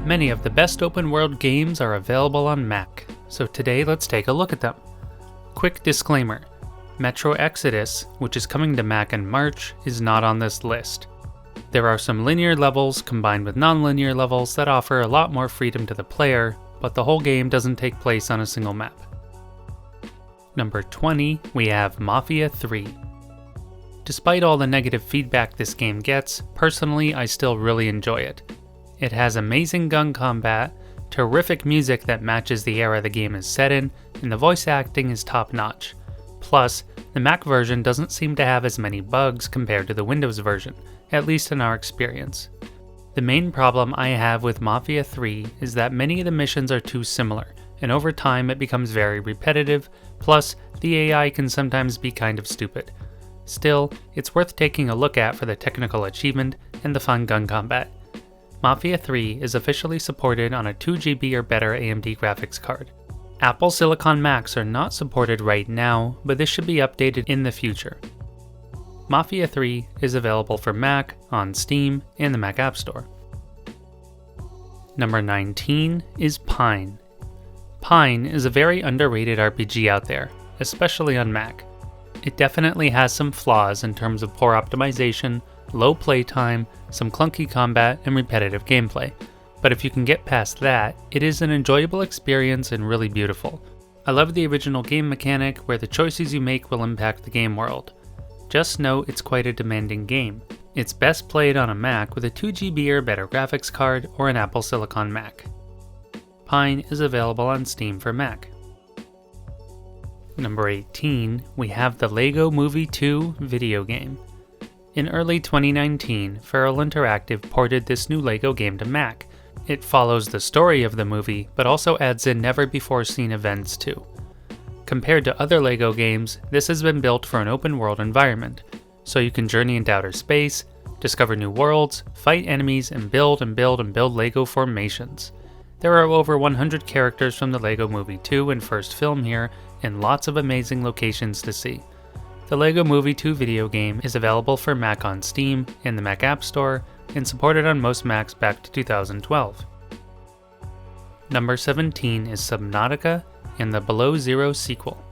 Many of the best open world games are available on Mac, so today let's take a look at them. Quick disclaimer, Metro Exodus, which is coming to Mac in March, is not on this list. There are some linear levels combined with non-linear levels that offer a lot more freedom to the player, but the whole game doesn't take place on a single map. Number 20, we have Mafia 3. Despite all the negative feedback this game gets, personally I still really enjoy it. It has amazing gun combat, terrific music that matches the era the game is set in, and the voice acting is top notch. Plus, the Mac version doesn't seem to have as many bugs compared to the Windows version, at least in our experience. The main problem I have with Mafia 3 is that many of the missions are too similar, and over time it becomes very repetitive, plus the AI can sometimes be kind of stupid. Still, it's worth taking a look at for the technical achievement and the fun gun combat. Mafia 3 is officially supported on a 2GB or better AMD graphics card. Apple Silicon Macs are not supported right now, but this should be updated in the future. Mafia 3 is available for Mac, on Steam, and the Mac App Store. Number 19 is Pine. Pine is a very underrated RPG out there, especially on Mac. It definitely has some flaws in terms of poor optimization, low playtime, some clunky combat, and repetitive gameplay. But if you can get past that, it is an enjoyable experience and really beautiful. I love the original game mechanic where the choices you make will impact the game world. Just know it's quite a demanding game. It's best played on a Mac with a 2GB or better graphics card or an Apple Silicon Mac. Pine is available on Steam for Mac. Number 18, we have the LEGO Movie 2 video game. In early 2019, Feral Interactive ported this new LEGO game to Mac. It follows the story of the movie, but also adds in never-before-seen events too. Compared to other LEGO games, this has been built for an open-world environment, so you can journey into outer space, discover new worlds, fight enemies, and build LEGO formations. There are over 100 characters from the LEGO Movie 2 and first film here, and lots of amazing locations to see. The LEGO Movie 2 video game is available for Mac on Steam and the Mac App Store, and supported on most Macs back to 2012. Number 17 is Subnautica and the Below Zero sequel.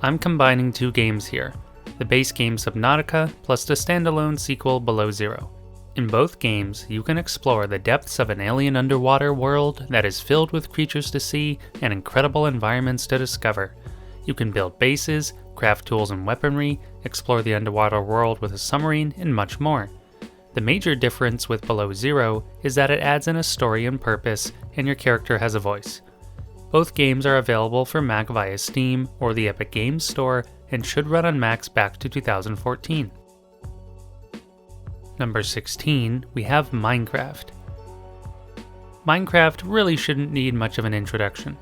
I'm combining two games here, the base game Subnautica plus the standalone sequel Below Zero. In both games, you can explore the depths of an alien underwater world that is filled with creatures to see and incredible environments to discover. You can build bases, craft tools and weaponry, explore the underwater world with a submarine, and much more. The major difference with Below Zero is that it adds in a story and purpose, and your character has a voice. Both games are available for Mac via Steam or the Epic Games Store and should run on Macs back to 2014. Number 16, we have Minecraft. Minecraft really shouldn't need much of an introduction,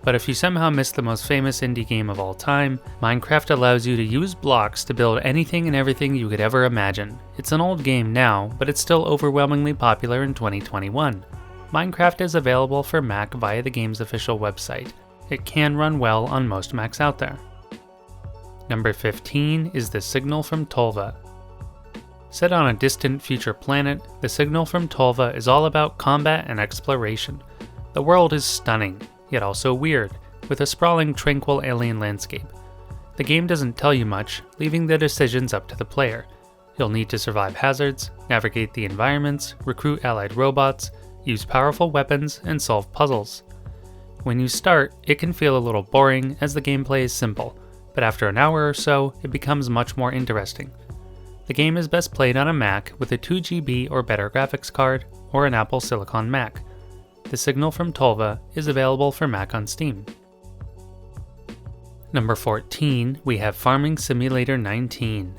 but if you somehow missed the most famous indie game of all time, Minecraft allows you to use blocks to build anything and everything you could ever imagine. It's an old game now, but it's still overwhelmingly popular in 2021. Minecraft is available for Mac via the game's official website. It can run well on most Macs out there. Number 15 is The Signal from Tolva. Set on a distant future planet, The Signal from Tolva is all about combat and exploration. The world is stunning, yet also weird, with a sprawling, tranquil alien landscape. The game doesn't tell you much, leaving the decisions up to the player. You'll need to survive hazards, navigate the environments, recruit allied robots, use powerful weapons, and solve puzzles. When you start, it can feel a little boring as the gameplay is simple, but after an hour or so, it becomes much more interesting. The game is best played on a Mac with a 2GB or better graphics card, or an Apple Silicon Mac. The Signal from Tolva is available for Mac on Steam. Number 14, we have Farming Simulator 19.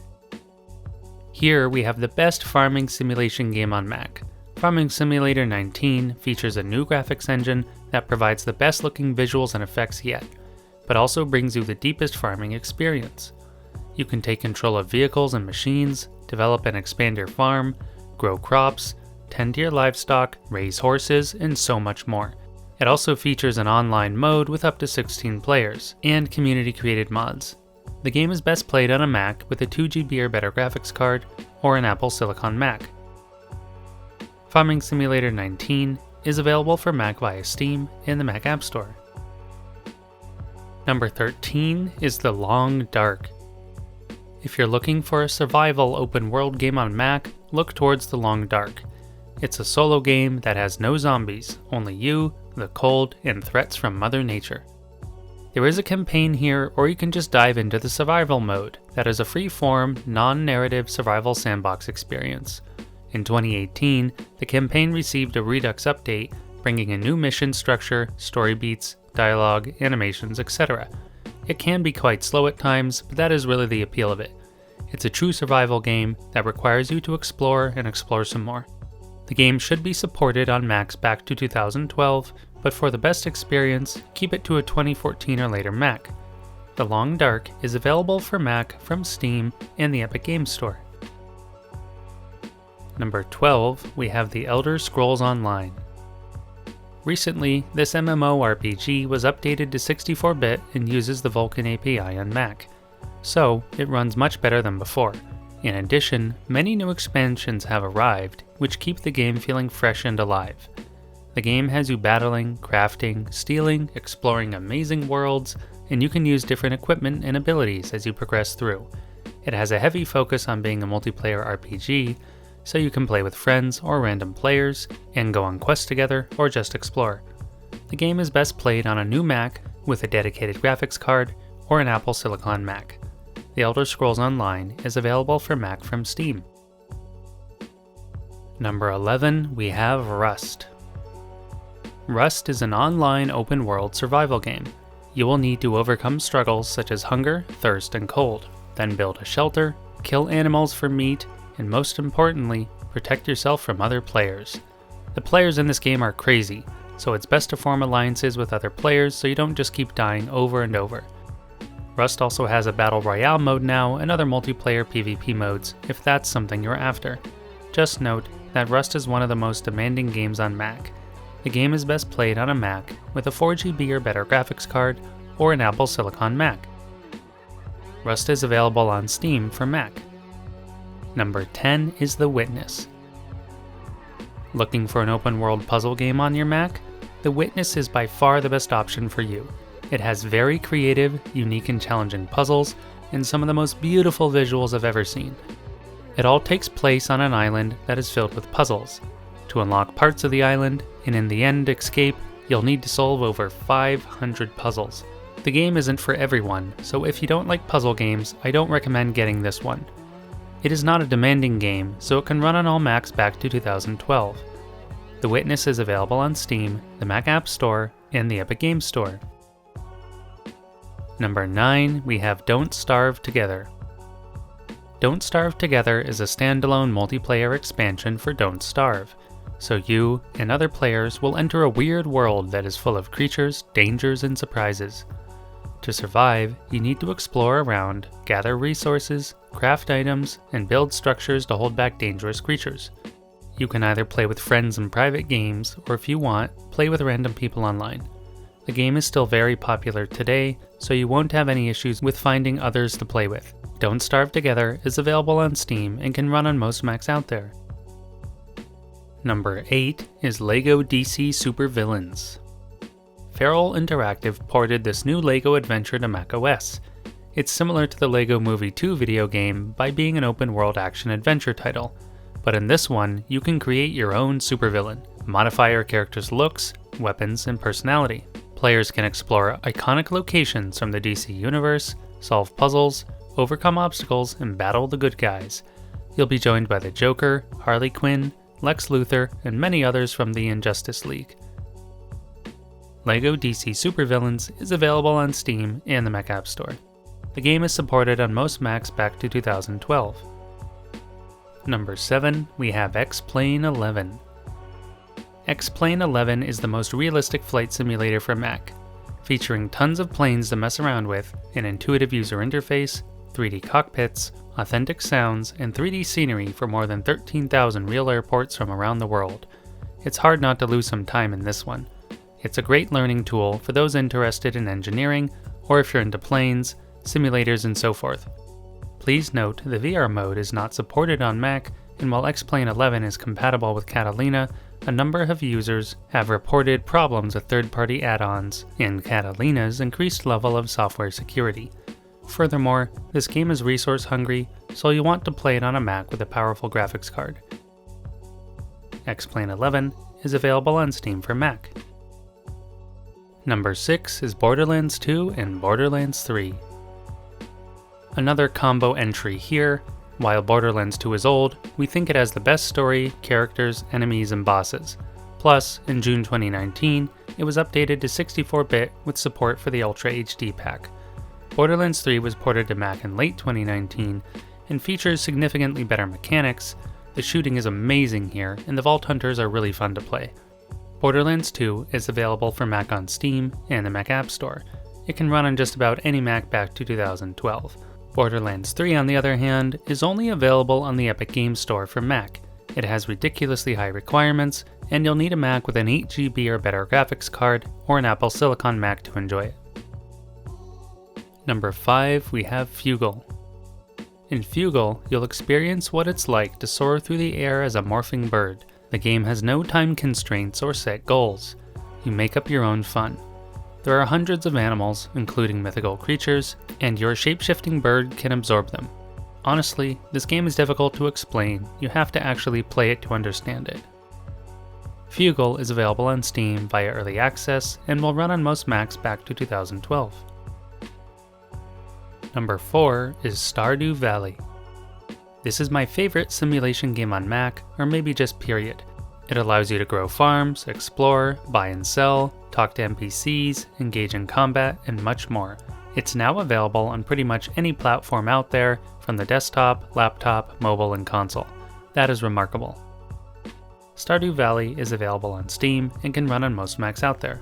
Here we have the best farming simulation game on Mac. Farming Simulator 19 features a new graphics engine that provides the best looking visuals and effects yet, but also brings you the deepest farming experience. You can take control of vehicles and machines, develop and expand your farm, grow crops, tend to your livestock, raise horses, and so much more. It also features an online mode with up to 16 players, and community-created mods. The game is best played on a Mac with a 2GB or better graphics card, or an Apple Silicon Mac. Farming Simulator 19 is available for Mac via Steam and the Mac App Store. Number 13 is The Long Dark. If you're looking for a survival open world game on Mac, look towards The Long Dark. It's a solo game that has no zombies, only you, the cold, and threats from Mother Nature. There is a campaign here, or you can just dive into the survival mode, that is a free-form, non-narrative survival sandbox experience. In 2018, the campaign received a Redux update, bringing a new mission structure, story beats, dialogue, animations, etc. It can be quite slow at times, but that is really the appeal of it. It's a true survival game that requires you to explore and explore some more. The game should be supported on Macs back to 2012, but for the best experience, keep it to a 2014 or later Mac. The Long Dark is available for Mac from Steam and the Epic Games Store. Number 12, we have The Elder Scrolls Online. Recently, this MMORPG was updated to 64-bit and uses the Vulkan API on Mac, so it runs much better than before. In addition, many new expansions have arrived, which keep the game feeling fresh and alive. The game has you battling, crafting, stealing, exploring amazing worlds, and you can use different equipment and abilities as you progress through. It has a heavy focus on being a multiplayer RPG, so you can play with friends or random players, and go on quests together or just explore. The game is best played on a new Mac with a dedicated graphics card or an Apple Silicon Mac. The Elder Scrolls Online is available for Mac from Steam. Number 11, we have Rust. Rust is an online open-world survival game. You will need to overcome struggles such as hunger, thirst, and cold, then build a shelter, kill animals for meat, and most importantly, protect yourself from other players. The players in this game are crazy, so it's best to form alliances with other players so you don't just keep dying over and over. Rust also has a Battle Royale mode now and other multiplayer PvP modes if that's something you're after. Just note that Rust is one of the most demanding games on Mac. The game is best played on a Mac with a 4GB or better graphics card or an Apple Silicon Mac. Rust is available on Steam for Mac. Number 10 is The Witness. Looking for an open-world puzzle game on your Mac? The Witness is by far the best option for you. It has very creative, unique and challenging puzzles, and some of the most beautiful visuals I've ever seen. It all takes place on an island that is filled with puzzles. To unlock parts of the island, and in the end escape, you'll need to solve over 500 puzzles. The game isn't for everyone, so if you don't like puzzle games, I don't recommend getting this one. It is not a demanding game, so it can run on all Macs back to 2012. The Witness is available on Steam, the Mac App Store, and the Epic Games Store. Number 9, we have Don't Starve Together. Don't Starve Together is a standalone multiplayer expansion for Don't Starve, so you and other players will enter a weird world that is full of creatures, dangers, and surprises. To survive, you need to explore around, gather resources, craft items, and build structures to hold back dangerous creatures. You can either play with friends in private games, or if you want, play with random people online. The game is still very popular today, so you won't have any issues with finding others to play with. Don't Starve Together is available on Steam and can run on most Macs out there. Number 8 is LEGO DC Super Villains. Feral Interactive ported this new LEGO adventure to macOS. It's similar to the LEGO Movie 2 video game by being an open-world action-adventure title, but in this one, you can create your own supervillain, modify your character's looks, weapons, and personality. Players can explore iconic locations from the DC universe, solve puzzles, overcome obstacles, and battle the good guys. You'll be joined by the Joker, Harley Quinn, Lex Luthor, and many others from the Injustice League. LEGO DC Supervillains is available on Steam and the Mac App Store. The game is supported on most Macs back to 2012. Number 7, we have X-Plane 11. X-Plane 11 is the most realistic flight simulator for Mac, featuring tons of planes to mess around with, an intuitive user interface, 3D cockpits, authentic sounds, and 3D scenery for more than 13,000 real airports from around the world. It's hard not to lose some time in this one. It's a great learning tool for those interested in engineering, or if you're into planes, simulators, and so forth. Please note the VR mode is not supported on Mac and while X-Plane 11 is compatible with Catalina, a number of users have reported problems with third-party add-ons and Catalina's increased level of software security. Furthermore, this game is resource hungry, so you'll want to play it on a Mac with a powerful graphics card. X-Plane 11 is available on Steam for Mac. Number 6 is Borderlands 2 and Borderlands 3. Another combo entry here. While Borderlands 2 is old, we think it has the best story, characters, enemies, and bosses. Plus, in June 2019, it was updated to 64-bit with support for the Ultra HD pack. Borderlands 3 was ported to Mac in late 2019 and features significantly better mechanics. The shooting is amazing here, and the Vault Hunters are really fun to play. Borderlands 2 is available for Mac on Steam and the Mac App Store. It can run on just about any Mac back to 2012. Borderlands 3, on the other hand, is only available on the Epic Games Store for Mac. It has ridiculously high requirements, and you'll need a Mac with an 8GB or better graphics card or an Apple Silicon Mac to enjoy it. Number 5, we have Fugal. In Fugal, you'll experience what it's like to soar through the air as a morphing bird. The game has no time constraints or set goals. You make up your own fun. There are hundreds of animals, including mythical creatures, and your shape-shifting bird can absorb them. Honestly, this game is difficult to explain. You have to actually play it to understand it. Fugal is available on Steam via Early Access and will run on most Macs back to 2012. Number 4 is Stardew Valley. This is my favorite simulation game on Mac, or maybe just period. It allows you to grow farms, explore, buy and sell, talk to NPCs, engage in combat, and much more. It's now available on pretty much any platform out there, from the desktop, laptop, mobile, and console. That is remarkable. Stardew Valley is available on Steam and can run on most Macs out there.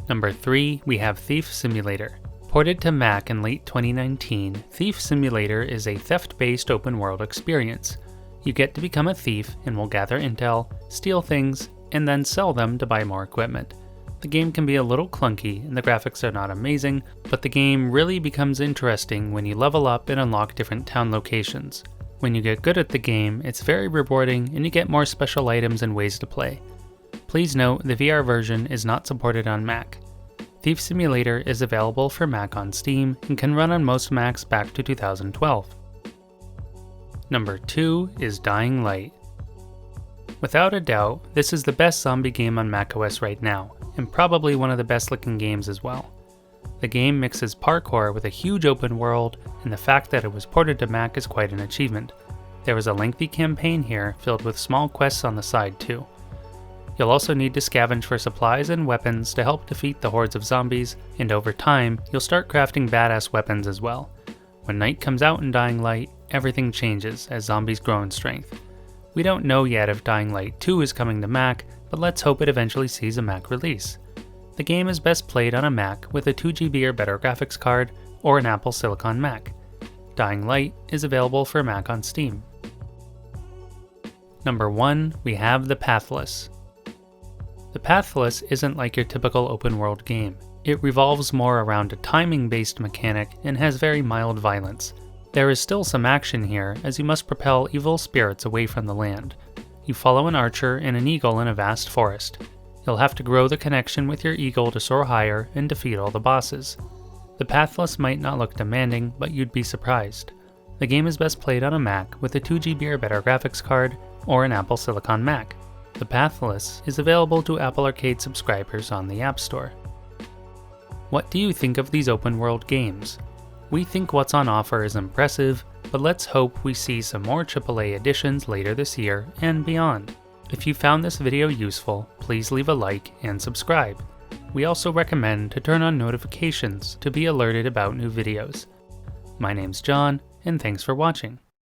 Number 3, we have Thief Simulator. Ported to Mac in late 2019, Thief Simulator is a theft-based open-world experience. You get to become a thief and will gather intel, steal things, and then sell them to buy more equipment. The game can be a little clunky and the graphics are not amazing, but the game really becomes interesting when you level up and unlock different town locations. When you get good at the game, it's very rewarding and you get more special items and ways to play. Please note the VR version is not supported on Mac. Thief Simulator is available for Mac on Steam and can run on most Macs back to 2012. Number 2 is Dying Light. Without a doubt, this is the best zombie game on macOS right now, and probably one of the best looking games as well. The game mixes parkour with a huge open world, and the fact that it was ported to Mac is quite an achievement. There is a lengthy campaign here filled with small quests on the side too. You'll also need to scavenge for supplies and weapons to help defeat the hordes of zombies, and over time, you'll start crafting badass weapons as well. When night comes out in Dying Light, everything changes as zombies grow in strength. We don't know yet if Dying Light 2 is coming to Mac, but let's hope it eventually sees a Mac release. The game is best played on a Mac with a 2GB or better graphics card or an Apple Silicon Mac. Dying Light is available for Mac on Steam. Number 1, we have The Pathless. The Pathless isn't like your typical open world game. It revolves more around a timing-based mechanic and has very mild violence. There is still some action here, as you must propel evil spirits away from the land. You follow an archer and an eagle in a vast forest. You'll have to grow the connection with your eagle to soar higher and defeat all the bosses. The Pathless might not look demanding, but you'd be surprised. The game is best played on a Mac with a 2GB or better graphics card or an Apple Silicon Mac. The Pathless is available to Apple Arcade subscribers on the App Store. What do you think of these open world games? We think what's on offer is impressive, but let's hope we see some more AAA editions later this year and beyond. If you found this video useful, please leave a like and subscribe. We also recommend to turn on notifications to be alerted about new videos. My name's John, and thanks for watching.